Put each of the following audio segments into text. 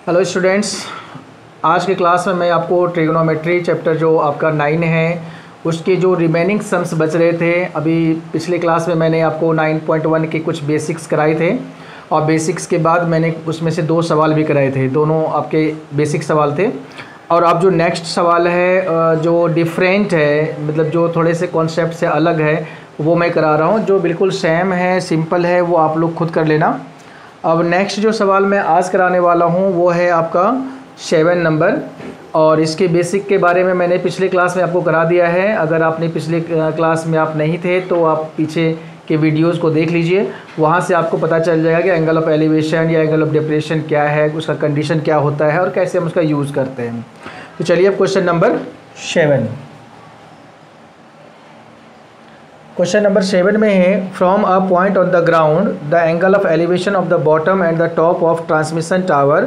Hello students, आज के class में मैं आपको ट्रिग्नोमेट्री चैप्टर जो आपका 9 है उसके जो रिमेनिंग सम्स बच रहे थे। अभी पिछले क्लास में मैंने आपको 9.1 के कुछ बेसिक्स कराए थे और बेसिक्स के बाद मैंने उसमें से 2 सवाल भी कराए थे। दोनों आपके बेसिक सवाल थे। और अब जो नेक्स्ट सवाल है जो डिफरेंट है, मतलब जो थोड़े से कॉन्सेप्ट से अलग है, वो मैं करा रहा हूँ। जो बिल्कुल सेम है, सिंपल है, वो आप लोग खुद कर लेना। अब नेक्स्ट जो सवाल मैं आज कराने वाला हूँ वो है आपका 7 नंबर, और इसके बेसिक के बारे में मैंने पिछले क्लास में आपको करा दिया है। अगर आपने पिछले क्लास में आप नहीं थे तो आप पीछे के वीडियोस को देख लीजिए, वहाँ से आपको पता चल जाएगा कि एंगल ऑफ एलिवेशन या एंगल ऑफ डिप्रेशन क्या है, उसका कंडीशन क्या होता है और कैसे हम उसका यूज़ करते हैं। तो चलिए अब क्वेश्चन नंबर 7। क्वेश्चन नंबर 7 में है, from a point on the ground the angle of elevation of the bottom and the top of transmission tower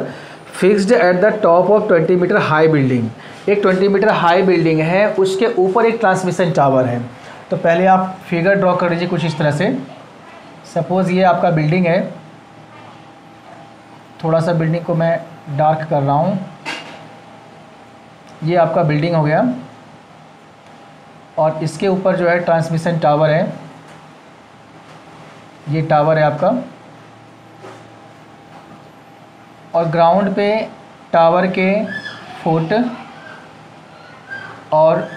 fixed at the top of 20 metre high building. एक 20 metre high building है, उसके ऊपर एक transmission tower है। तो पहले आप figure draw कर लीजिए कुछ इस तरह से। सपोज़ ये आपका बिल्डिंग है, थोड़ा सा बिल्डिंग को मैं डार्क कर रहा हूँ। ये आपका बिल्डिंग हो गया और इसके ऊपर जो है ट्रांसमिशन टावर है। ये टावर है आपका, और ग्राउंड पे टावर के फुट और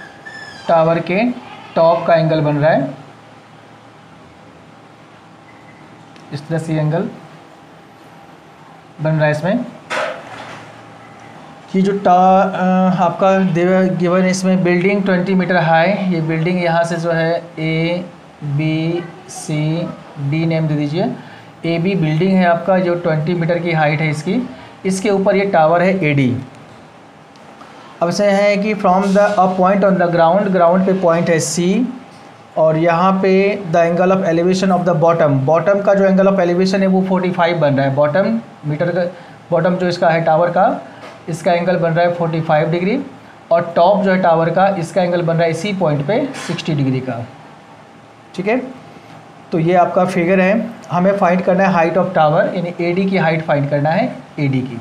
टावर के टॉप का एंगल बन रहा है। इस तरह से एंगल बन रहा है इसमें। ये जो आपका गिवन इसमें बिल्डिंग 20 मीटर हाई, ये बिल्डिंग यहाँ से जो है A B C D name दे दीजिए। AB बिल्डिंग है आपका, जो 20 मीटर की हाइट है इसकी। इसके ऊपर ये टावर है AD। अब से है कि from the a point on the ground, ground पे पॉइंट है C, और यहाँ पे the angle of elevation of the bottom, bottom का जो एंगल ऑफ एलिवेशन है वो 45 बन रहा है। बॉटम मीटर का, बॉटम जो इसका है टावर का, इसका एंगल बन रहा है 45 डिग्री, और टॉप जो है टावर का, इसका एंगल बन रहा है इसी पॉइंट पे 60 डिग्री का। ठीक है, तो ये आपका फिगर है। हमें फाइंड करना है हाइट ऑफ टावर, यानी AD की हाइट फाइंड करना है, AD की।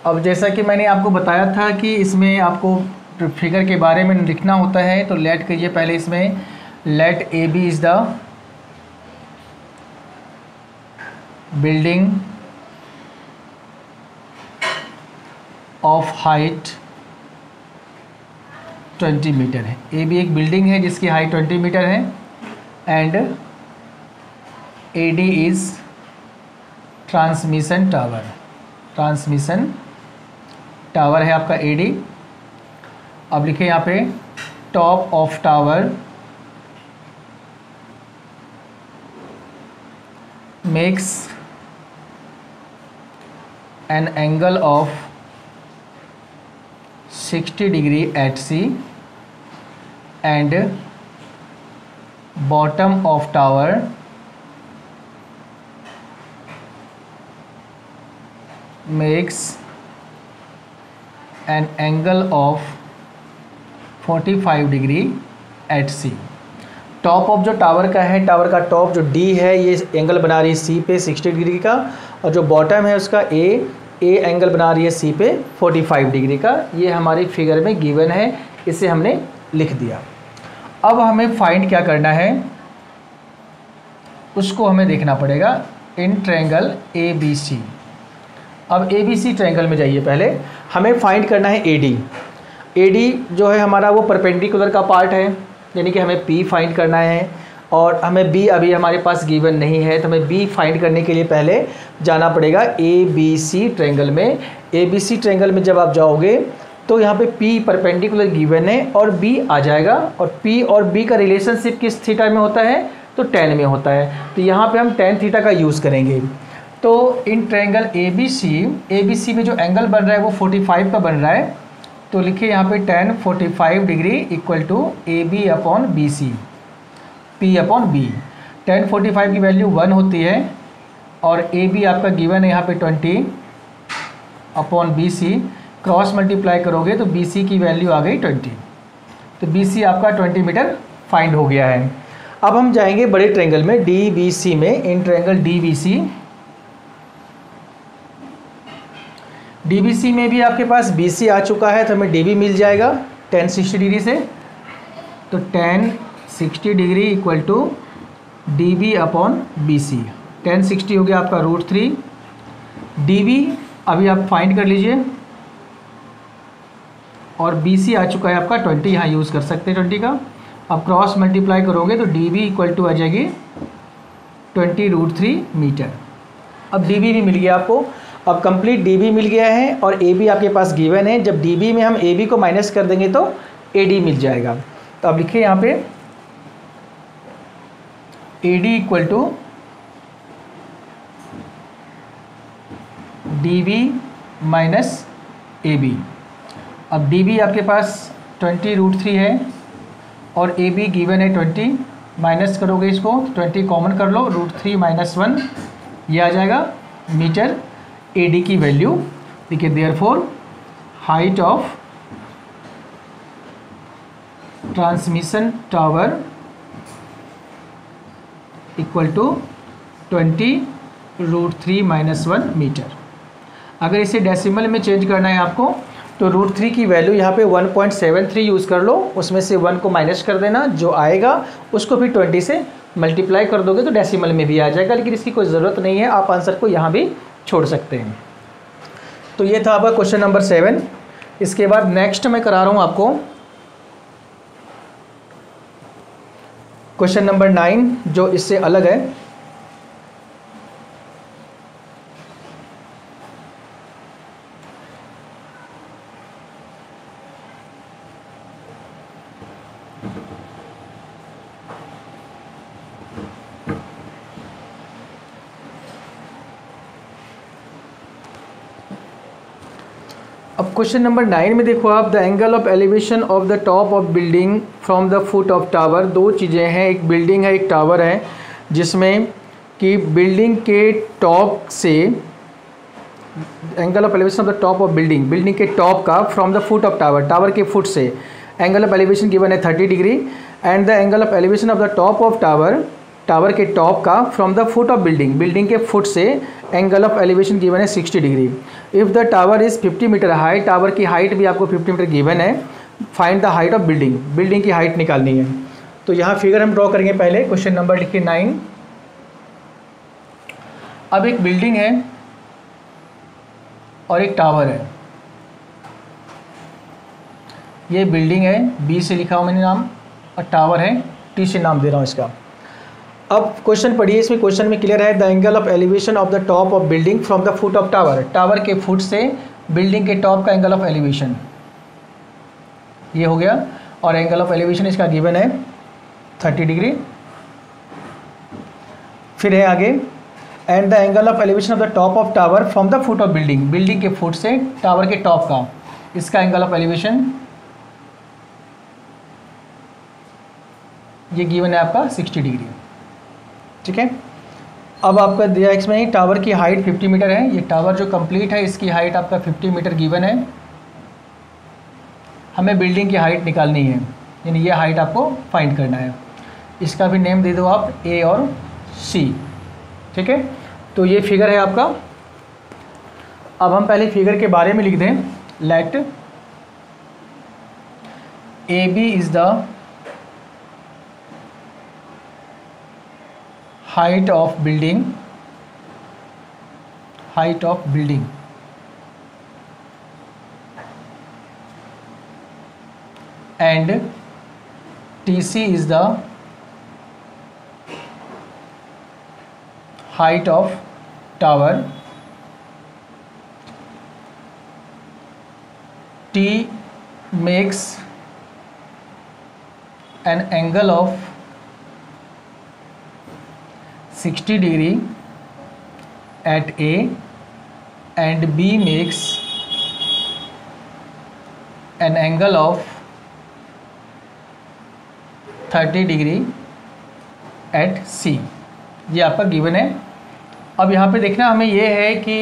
अब जैसा कि मैंने आपको बताया था कि इसमें आपको फिगर के बारे में लिखना होता है, तो लेट करिए पहले इसमें, let AB is the building of height 20 metre है। AB एक बिल्डिंग है जिसकी हाइट 20 मीटर है, and AD is transmission tower. Transmission tower है आपका AD। अब लिखे यहाँ पे, top of tower makes an angle of 60 degree at C, and bottom of tower makes an angle of 45 degree at C। Top of जो tower का है, tower का टॉप जो D है, ये एंगल बना रही है C पे 60 डिग्री का, और जो बॉटम है उसका A एंगल बना रही है C पे 45 डिग्री का। ये हमारी फिगर में गिवन है, इसे हमने लिख दिया। अब हमें फाइंड क्या करना है, उसको हमें देखना पड़ेगा इन ट्रायंगल ABC। अब ABC ट्रायंगल में जाइए। पहले हमें फाइंड करना है AD जो है हमारा, वो परपेंडिकुलर का पार्ट है, यानी कि हमें P फाइंड करना है, और हमें B अभी हमारे पास गिवन नहीं है, तो हमें B फाइंड करने के लिए पहले जाना पड़ेगा ABC ट्रायंगल में। ABC ट्रायंगल में जब आप जाओगे तो यहाँ पे P परपेंडिकुलर गिवन है और B आ जाएगा, और P और B का रिलेशनशिप किस थीटा में होता है, तो tan में होता है। तो यहाँ पे हम tan थीटा का यूज़ करेंगे। तो इन ट्रायंगल ABC में जो एंगल बन रहा है वो 45 का बन रहा है। तो लिखिए यहाँ पे tan 45 degree equal to AB upon BC, P upon B। tan 45 की वैल्यू 1 होती है, और AB आपका गिवन है यहाँ पे 20 अपॉन BC। क्रॉस मल्टीप्लाई करोगे तो BC की वैल्यू आ गई 20। तो BC आपका 20 मीटर फाइंड हो गया है। अब हम जाएंगे बड़े ट्रायंगल में DBC में। इन ट्रायंगल DBC DBC में भी आपके पास BC आ चुका है, तो हमें DB मिल जाएगा tan 60 डिग्री से। तो tan 60 degree equal to DB upon BC। tan 60 हो गया आपका √3। DB अभी आप फाइंड कर लीजिए, और BC आ चुका है आपका 20, यहाँ यूज़ कर सकते हैं 20 का। अब क्रॉस मल्टीप्लाई करोगे तो DB इक्वल टू आ जाएगी 20√3 मीटर। अब DB भी मिल गया आपको। अब कंप्लीट DB मिल गया है और AB आपके पास गिवन है। जब DB में हम AB को माइनस कर देंगे तो AD मिल जाएगा। तो अब लिखिए यहाँ पे AD equal to DB minus AB। अब DB आपके पास 20√3 है और AB गिवन है 20, माइनस करोगे इसको 20 कॉमन कर लो, √3 माइनस 1 ये आ जाएगा मीटर। AD की वैल्यू देखिए, therefore height of transmission tower equal to 20√3 minus 1 metre. अगर इसे डेसिमल में चेंज करना है आपको तो √3 की वैल्यू यहाँ पे 1.73 यूज़ कर लो, उसमें से 1 को माइनस कर देना, जो आएगा उसको फिर 20 से मल्टीप्लाई कर दोगे तो डेसिमल में भी आ जाएगा, लेकिन इसकी कोई ज़रूरत नहीं है, आप आंसर को यहाँ भी छोड़ सकते हैं। तो ये था आपका क्वेश्चन नंबर 7। इसके बाद नेक्स्ट मैं करा रहा हूँ आपको क्वेश्चन नंबर 9, जो इससे अलग है। अब क्वेश्चन नंबर 9 में देखो आप, the angle of elevation of the top of building from the foot of tower. दो चीज़ें हैं, एक बिल्डिंग है एक टावर है, जिसमें कि बिल्डिंग के टॉप से angle of elevation of the top of building के टॉप का from the foot of tower के फुट से एंगल ऑफ एलिवेशन गिवन है 30 डिग्री, and the angle of elevation of the top of tower के top का from the foot of building के foot से एंगल ऑफ एलिवेशन गिवन है 60 डिग्री। If the tower is 50 metre high, tower की height भी आपको 50 मीटर गिवन है, find the height of building की हाइट निकालनी है। तो यहाँ फिगर हम ड्रॉ करेंगे। पहले क्वेश्चन नंबर लिखिए 9। अब एक बिल्डिंग है और एक टावर है। ये बिल्डिंग है, बी से लिखा हूँ मैंने नाम, और टावर है, टी से नाम दे रहा हूँ इसका। अब क्वेश्चन पढ़िए, इसमें क्वेश्चन में क्लियर है, the angle of elevation of the top of building from the foot of tower के फुट से बिल्डिंग के टॉप का एंगल ऑफ एलिवेशन ये हो गया, और एंगल ऑफ एलिवेशन इसका गिवन है 30 डिग्री। फिर है आगे, and the angle of elevation of the top of tower from the foot of building के फुट से टावर के टॉप का इसका एंगल ऑफ एलिवेशन ये गिवन है आपका 60 डिग्री। ठीक है। अब आपका दिया इसमें टावर की हाइट 50 मीटर है। ये टावर जो कंप्लीट है इसकी हाइट आपका 50 मीटर गिवन है। हमें बिल्डिंग की हाइट निकालनी है, यानी ये हाइट आपको फाइंड करना है। इसका भी नेम दे दो आप ए और सी। ठीक है, तो ये फिगर है आपका। अब हम पहले फिगर के बारे में लिख दें, let A B is the height of building and TC is the height of tower. T makes an angle of 60 degree at A and B makes an angle of 30 degree at C। ये आपका given है। अब यहाँ पे देखना हमें ये है कि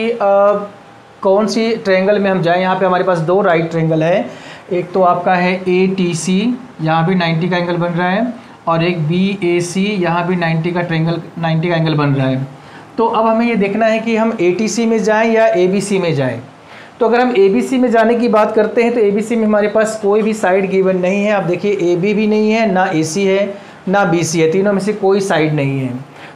कौन सी ट्रायंगल में हम जाएं। यहाँ पे हमारे पास दो राइट ट्रायंगल है। एक तो आपका है ATC, यहाँ भी 90 का एंगल बन रहा है, और एक BAC, यहाँ भी 90 का एंगल बन रहा है। तो अब हमें ये देखना है कि हम ATC में जाएं या ABC में जाएं। तो अगर हम ABC में जाने की बात करते हैं तो ABC में हमारे पास कोई भी साइड गिवन नहीं है। आप देखिए AB भी नहीं है, ना AC है, ना BC है, तीनों में से कोई साइड नहीं है।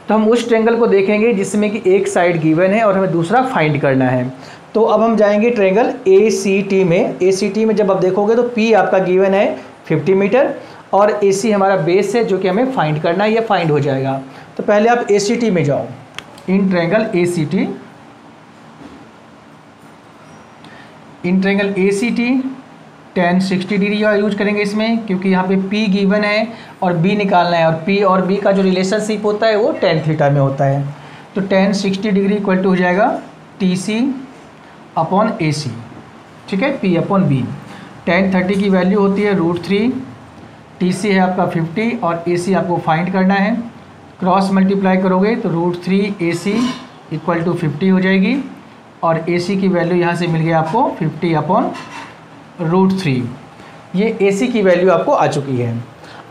तो हम उस ट्रायंगल को देखेंगे जिसमें कि एक साइड गिवन है और हमें दूसरा फाइंड करना है। तो अब हम जाएंगे ट्रायंगल ACT में। ACT में जब आप देखोगे तो P आपका गिवन है 50 मीटर और AC हमारा बेस है जो कि हमें फाइंड करना है, ये फाइंड हो जाएगा। तो पहले आप ACT में जाओ। In triangle ACT tan 60 degree का यूज करेंगे इसमें, क्योंकि यहाँ पे P गिवन है और B निकालना है और P और B का जो रिलेशनशिप होता है वो tan थीटा में होता है। तो tan 60 डिग्री इक्वल टू हो जाएगा TC अपॉन AC, ठीक है, P अपॉन B। tan 30 की वैल्यू होती है √3, TC है आपका 50 और AC आपको फाइंड करना है। क्रॉस मल्टीप्लाई करोगे तो √3 AC इक्वल टू 50 हो जाएगी और AC की वैल्यू यहाँ से मिल गया आपको 50 अपॉन √3। ये AC की वैल्यू आपको आ चुकी है।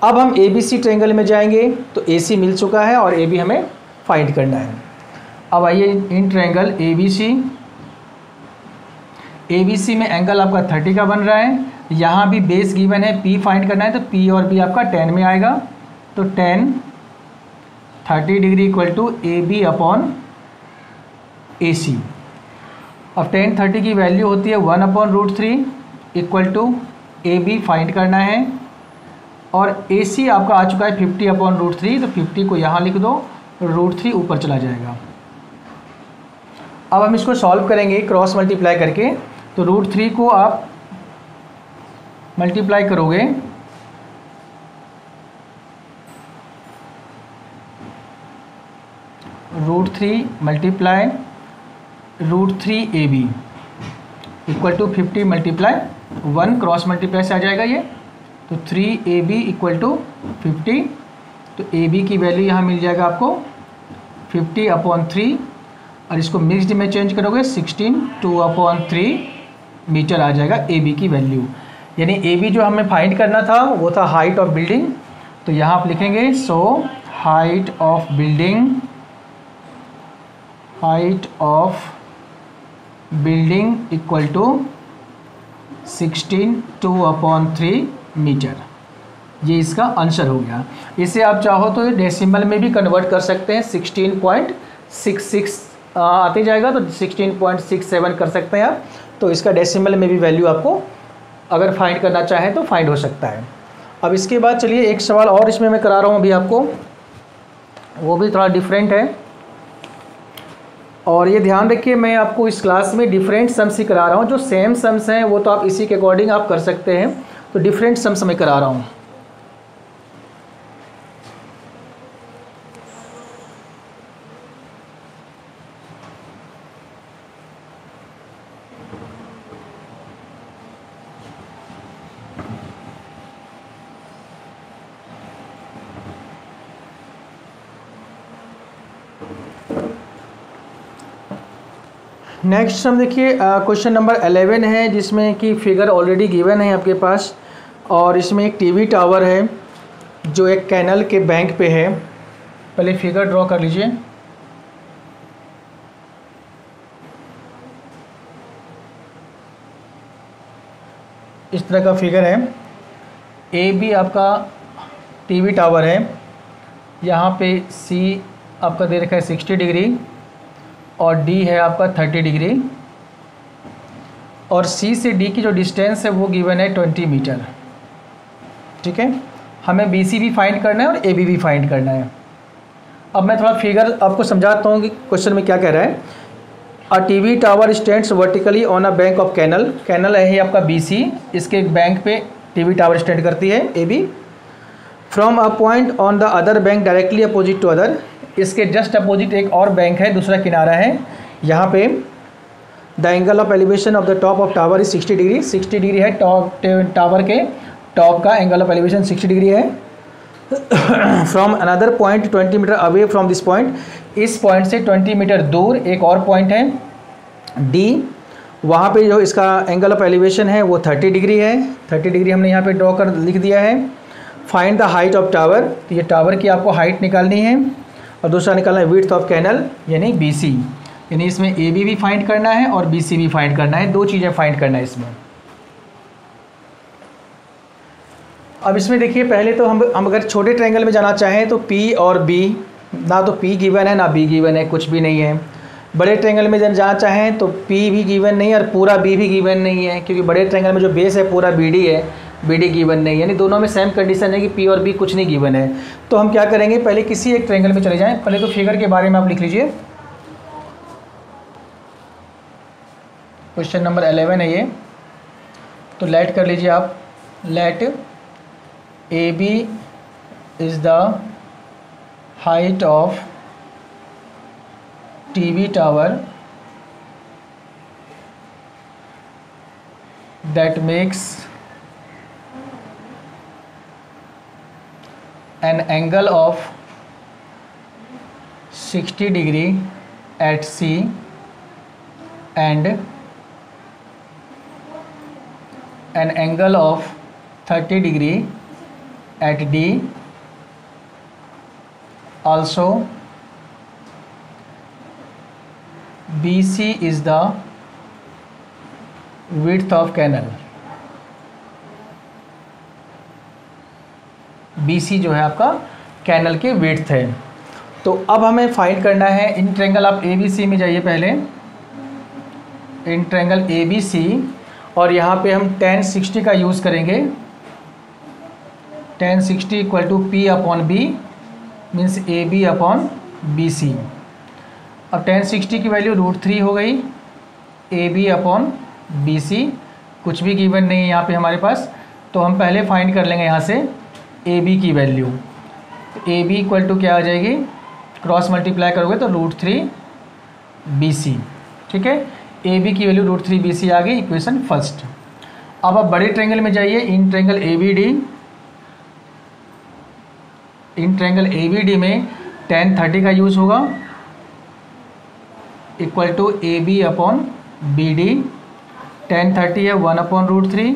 अब हम ABC ट्रायंगल में जाएंगे तो AC मिल चुका है और AB हमें फाइंड करना है। अब आइए इन ट्रायंगल ABC में एंगल आपका 30 का बन रहा है। यहाँ भी बेस गिवन है, P फाइंड करना है तो P और B आपका tan में आएगा। तो tan 30 degree equal to AB upon AC। अब tan 30 की वैल्यू होती है 1 upon √3 equal to AB find करना है और AC आपका आ चुका है 50 अपॉन √3, तो 50 को यहाँ लिख दो, √3 ऊपर चला जाएगा। अब हम इसको सॉल्व करेंगे क्रॉस मल्टीप्लाई करके। तो √3 को आप मल्टीप्लाई करोगे √3 multiply √3 AB equal to 50 multiply 1, cross multiply से आ जाएगा ये। तो 3AB इक्वल टू 50। तो AB की वैल्यू यहाँ मिल जाएगा आपको 50 अपॉन 3 और इसको मिक्स्ड में चेंज करोगे 16 2/3 मीटर आ जाएगा AB की वैल्यू। यानी AB जो हमें फाइंड करना था वो था हाइट ऑफ बिल्डिंग। तो यहाँ आप लिखेंगे so height of building equal to 16 2/3 metre. ये इसका आंसर हो गया। इसे आप चाहो तो डेसिमल में भी कन्वर्ट कर सकते हैं, 16.66 आते जाएगा तो 16.67 कर सकते हैं आप। तो इसका डेसिमल में भी वैल्यू आपको अगर फाइंड करना चाहें तो फाइंड हो सकता है। अब इसके बाद चलिए एक सवाल और इसमें मैं करा रहा हूँ अभी आपको, वो भी थोड़ा डिफरेंट है। और ये ध्यान रखिए मैं आपको इस क्लास में डिफरेंट सम्स ही करा रहा हूँ। जो सेम सम्स हैं वो तो आप इसी के अकॉर्डिंग आप कर सकते हैं, तो डिफरेंट सम्स मैं करा रहा हूँ। नेक्स्ट हम देखिए क्वेश्चन नंबर 11 है, जिसमें कि फिगर ऑलरेडी गिवन है आपके पास और इसमें एक टीवी टावर है जो एक कैनल के बैंक पे है। पहले फिगर ड्रॉ कर लीजिए। इस तरह का फिगर है। ए बी आपका टीवी टावर है, यहाँ पे सी आपका दे रखा है 60 डिग्री और डी है आपका 30 डिग्री और सी से डी की जो डिस्टेंस है वो गिवन है 20 मीटर। ठीक है, हमें बी सी भी फाइंड करना है और ए बी भी फाइंड करना है। अब मैं थोड़ा फिगर आपको समझाता हूँ कि क्वेश्चन में क्या कह रहा है। A TV tower stands vertically on a bank of canal. Canal है आपका बी सी, इसके एक बैंक पे टीवी टावर स्टैंड करती है A B. From a point on the other bank directly opposite to other, इसके जस्ट अपोजिट एक और बैंक है, दूसरा किनारा है। यहाँ पे the angle of elevation of the top of tower is 60 डिग्री। 60 डिग्री है टावर के टॉप का एंगल ऑफ एलिवेशन 60 डिग्री है। From another point 20 metre away from this point, इस पॉइंट से 20 मीटर दूर एक और पॉइंट है डी, वहाँ पे जो इसका एंगल ऑफ एलिवेशन है वो 30 डिग्री है। 30 डिग्री हमने यहाँ पे ड्रॉ कर लिख दिया है। Find the height of tower, तो ये टावर की आपको हाइट निकालनी है और दूसरा निकालना है विड्थ ऑफ कैनल यानी BC। यानी इसमें ए बी भी फाइंड करना है और बी सी भी फाइंड करना है, दो चीज़ें फाइंड करना है इसमें। अब इसमें देखिए पहले तो हम अगर छोटे ट्रायंगल में जाना चाहें तो पी और बी, ना तो पी गिवन है ना बी गिवन है, कुछ भी नहीं है। बड़े ट्रायंगल में जाना चाहें तो पी भी गिवन नहीं है और पूरा बी भी गिवन नहीं है, क्योंकि बड़े ट्रायंगल में जो बेस है पूरा बी डी है, बी डी गिवन नहीं है, यानी दोनों में सेम कंडीशन है कि पी और बी कुछ नहीं गिवन है। तो हम क्या करेंगे, पहले किसी एक ट्रायंगल में चले जाएं। पहले तो फिगर के बारे में आप लिख लीजिए, क्वेश्चन नंबर 11 है ये। तो लेट कर लीजिए आप, let A B is the height of TV tower that makes an angle of 60 degree at C and an angle of 30 degree at D. Also BC is the width of canal। BC जो है आपका canal के width है। तो अब हमें find करना है इन ट्रायंगल, आप ABC में जाइए पहले, इन ट्रायंगल ABC, और यहाँ पे हम tan 60 का यूज़ करेंगे। tan 60 equal to P upon B means AB upon BC। अब tan 60 की वैल्यू √3 हो गई, AB अपॉन BC कुछ भी गिवन नहीं है यहाँ पे हमारे पास, तो हम पहले फाइंड कर लेंगे यहाँ से AB की वैल्यू। AB इक्वल टू क्या आ जाएगी, क्रॉस मल्टीप्लाई करोगे तो √3 BC, ठीक है। AB की वैल्यू √3 BC आ गई, इक्वेशन फर्स्ट। अब आप बड़े ट्रायंगल में जाइए, in triangle ABD, in triangle ABD में tan 30 का यूज़ होगा, equal to AB upon BD। tan 30 है 1 अपॉन √3,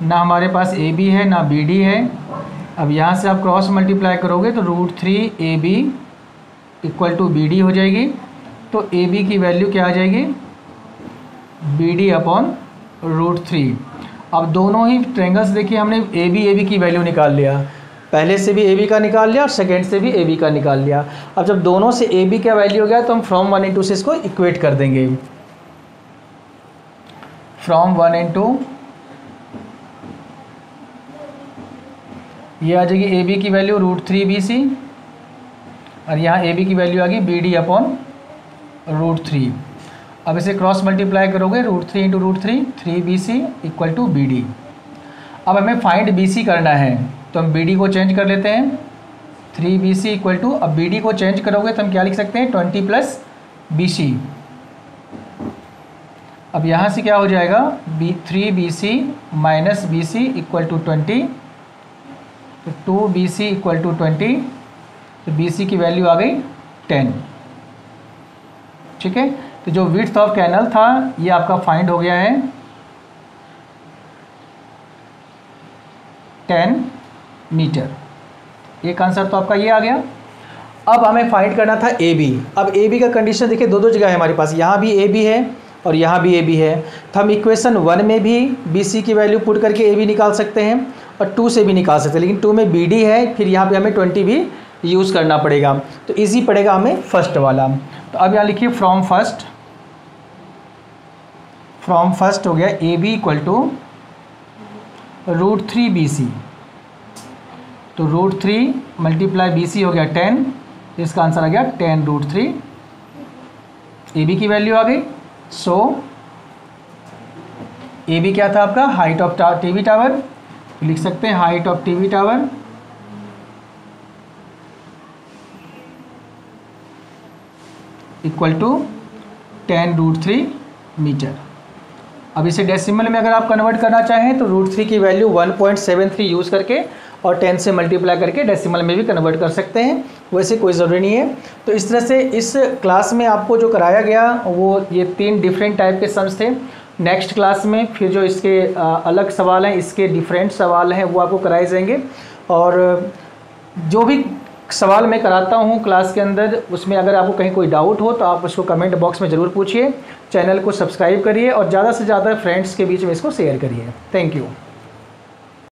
ना हमारे पास AB है ना BD है। अब यहाँ से आप क्रॉस मल्टीप्लाई करोगे तो √3 AB इक्वल टू BD हो जाएगी। तो AB की वैल्यू क्या आ जाएगी, BD अपॉन √3। अब दोनों ही ट्रायंगल्स देखिए हमने AB की वैल्यू निकाल लिया, पहले से भी AB का निकाल लिया और सेकेंड से भी AB का निकाल लिया। अब जब दोनों से AB का वैल्यू हो गया तो हम फ्रॉम 1 इंटू से इसको इक्वेट कर देंगे। फ्रॉम 1 इंटू ये आ जाएगी AB की वैल्यू √3 BC और यहाँ AB की वैल्यू आ गई BD अपॉन √3। अब इसे क्रॉस मल्टीप्लाई करोगे √3 into √3 3 BC equal to BD। अब हमें फाइंड BC करना है तो हम BD को चेंज कर लेते हैं, 3 BC इक्वल टू, अब BD को चेंज करोगे तो हम क्या लिख सकते हैं 20 प्लस BC। अब यहाँ से क्या हो जाएगा 3 BC minus BC equal to 20, तो 2 BC इक्वल टू 20, तो BC की वैल्यू आ गई 10, ठीक है। तो जो विड्थ ऑफ कैनल था ये आपका फाइंड हो गया है 10 मीटर। एक आंसर तो आपका ये आ गया। अब हमें फाइंड करना था AB। अब AB का कंडीशन देखिए दो जगह है हमारे पास, यहाँ भी AB है और यहाँ भी AB है। तो हम इक्वेशन 1 में भी BC की वैल्यू पुट करके AB निकाल सकते हैं और 2 से भी निकाल सकते हैं, लेकिन 2 में BD है, फिर यहाँ पे हमें 20 भी यूज़ करना पड़ेगा, तो ईजी पड़ेगा हमें फर्स्ट वाला। तो अब यहाँ लिखिए फ्रॉम फर्स्ट हो गया AB इक्वल टू √3 BC, तो √3 मल्टीप्लाई BC हो गया 10, इसका आंसर आ गया 10 √3। AB की वैल्यू आ गई। सो AB क्या था आपका, हाइट ऑफ टीवी टावर, लिख सकते हैं height of TV tower equal to 10 √3 metre. अब इसे डेसिमल में अगर आप कन्वर्ट करना चाहें तो √3 की वैल्यू 1.73 यूज़ करके और 10 से मल्टीप्लाई करके डेसिमल में भी कन्वर्ट कर सकते हैं, वैसे कोई ज़रूरी नहीं है। तो इस तरह से इस क्लास में आपको जो कराया गया वो ये 3 डिफरेंट टाइप के सम्स थे। नेक्स्ट क्लास में फिर जो इसके अलग सवाल हैं, इसके डिफरेंट सवाल हैं वो आपको कराए जाएंगे, और जो भी सवाल मैं कराता हूँ क्लास के अंदर, उसमें अगर आपको कहीं कोई डाउट हो तो आप उसको कमेंट बॉक्स में ज़रूर पूछिए। चैनल को सब्सक्राइब करिए और ज़्यादा से ज़्यादा फ्रेंड्स के बीच में इसको शेयर करिए। Thank you.